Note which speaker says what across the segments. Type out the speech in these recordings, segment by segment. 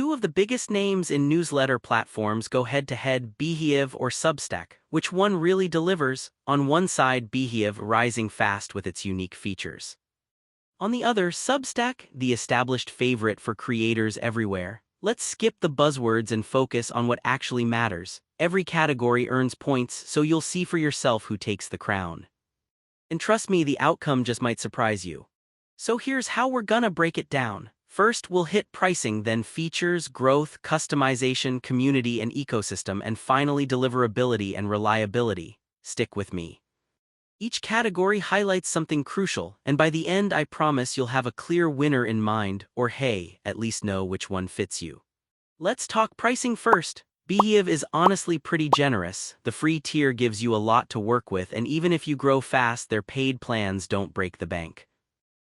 Speaker 1: two of the biggest names in newsletter platforms go head-to-head, Beehiiv or Substack. Which one really delivers? On one side, Beehiiv rising fast with its unique features. On the other, Substack, the established favorite for creators everywhere. Let's skip the buzzwords and focus on what actually matters. Every category earns points, so you'll see for yourself who takes the crown. And trust me, the outcome just might surprise you. So here's how we're gonna break it down. First, we'll hit pricing, then features, growth, customization, community, and ecosystem, and finally deliverability and reliability. Stick with me. Each category highlights something crucial, and by the end I promise you'll have a clear winner in mind, or hey, at least know which one fits you. Let's talk pricing first. Beehiiv is honestly pretty generous. The free tier gives you a lot to work with, and even if you grow fast, their paid plans don't break the bank.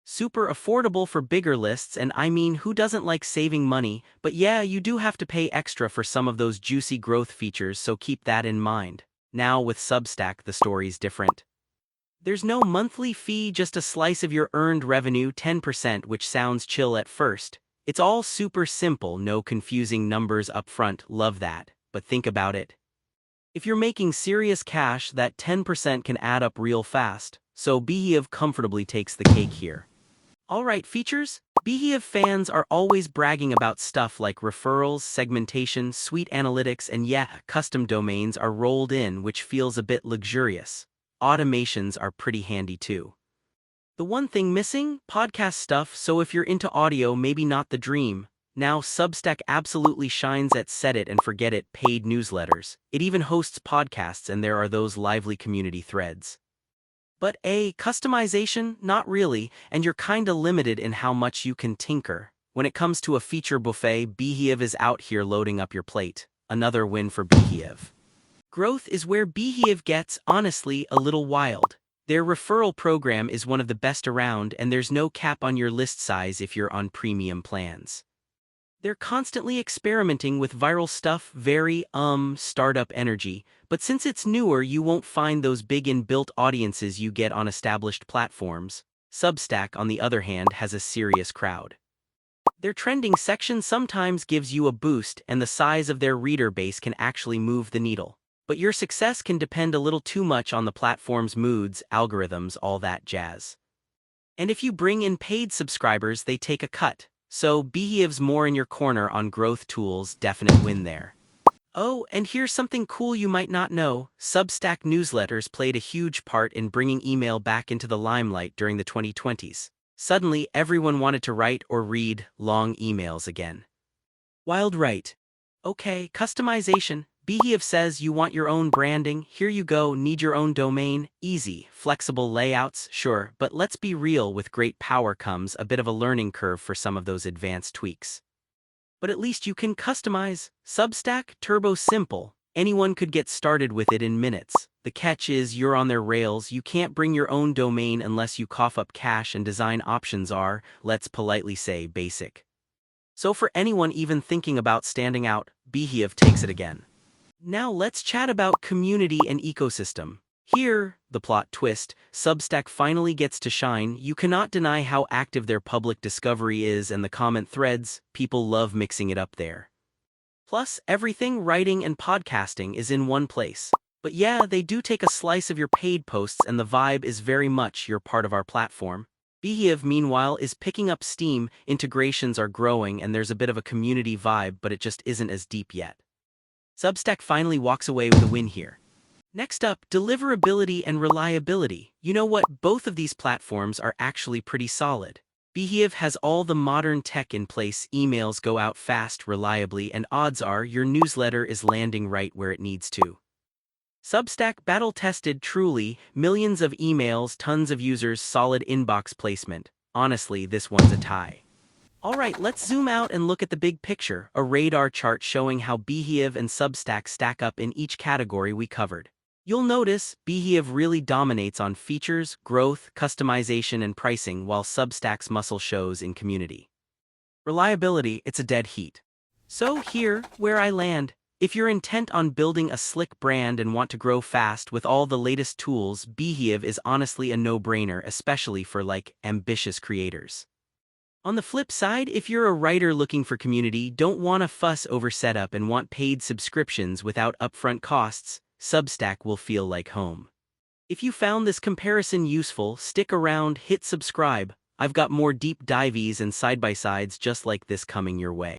Speaker 1: Super affordable for bigger lists, and I mean, who doesn't like saving money? But yeah, you do have to pay extra for some of those juicy growth features, so keep that in mind. Now with Substack, the story's different. There's no monthly fee, just a slice of your earned revenue, 10%, which sounds chill at first. It's all super simple, no confusing numbers up front, love that. But think about it. If you're making serious cash, that 10% can add up real fast, so Beehiiv comfortably takes the cake here. Alright, features? Beehiiv fans are always bragging about stuff like referrals, segmentation, sweet analytics, and yeah, custom domains are rolled in, which feels a bit luxurious. Automations are pretty handy too. The one thing missing? Podcast stuff, so if you're into audio, maybe not the dream. Now Substack absolutely shines at set it and forget it paid newsletters. It even hosts podcasts, and there are those lively community threads. But customization? Not really, and you're kinda limited in how much you can tinker. When it comes to a feature buffet, Beehiiv is out here loading up your plate. Another win for Beehiiv. Growth is where Beehiiv gets, honestly, a little wild. Their referral program is one of the best around, and there's no cap on your list size if you're on premium plans. They're constantly experimenting with viral stuff, very, startup energy, but since it's newer, you won't find those big inbuilt audiences you get on established platforms. Substack, on the other hand, has a serious crowd. Their trending section sometimes gives you a boost, and the size of their reader base can actually move the needle. But your success can depend a little too much on the platform's moods, algorithms, all that jazz. And if you bring in paid subscribers, they take a cut. So Beehiiv's more in your corner on growth tools, definite win there. Oh, and here's something cool you might not know. Substack newsletters played a huge part in bringing email back into the limelight during the 2020s. Suddenly, everyone wanted to write or read long emails again. Wild right. Okay, customization. Beehiiv says you want your own branding, here you go, need your own domain, easy, flexible layouts, sure, but let's be real, with great power comes a bit of a learning curve for some of those advanced tweaks. But at least you can customize. Substack, turbo simple, anyone could get started with it in minutes. The catch is you're on their rails, you can't bring your own domain unless you cough up cash, and design options are, let's politely say, basic. So for anyone even thinking about standing out, Beehiiv takes it again. Now let's chat about community and ecosystem. Here, the plot twist, Substack finally gets to shine. You cannot deny how active their public discovery is, and the comment threads, people love mixing it up there. Plus, everything writing and podcasting is in one place. But yeah, they do take a slice of your paid posts, and the vibe is very much you're part of our platform. Beehiiv, meanwhile, is picking up steam, integrations are growing, and there's a bit of a community vibe, but it just isn't as deep yet. Substack finally walks away with a win here. Next up, deliverability and reliability. You know what? Both of these platforms are actually pretty solid. Beehiiv has all the modern tech in place, emails go out fast, reliably, and odds are your newsletter is landing right where it needs to. Substack, battle-tested truly, millions of emails, tons of users, solid inbox placement. Honestly, this one's a tie. Alright, let's zoom out and look at the big picture, a radar chart showing how Beehiiv and Substack stack up in each category we covered. You'll notice, Beehiiv really dominates on features, growth, customization, and pricing, while Substack's muscle shows in community. Reliability, it's a dead heat. So here, where I land, if you're intent on building a slick brand and want to grow fast with all the latest tools, Beehiiv is honestly a no-brainer, especially for ambitious creators. On the flip side, if you're a writer looking for community, don't want to fuss over setup and want paid subscriptions without upfront costs, Substack will feel like home. If you found this comparison useful, stick around, hit subscribe. I've got more deep dives and side-by-sides just like this coming your way.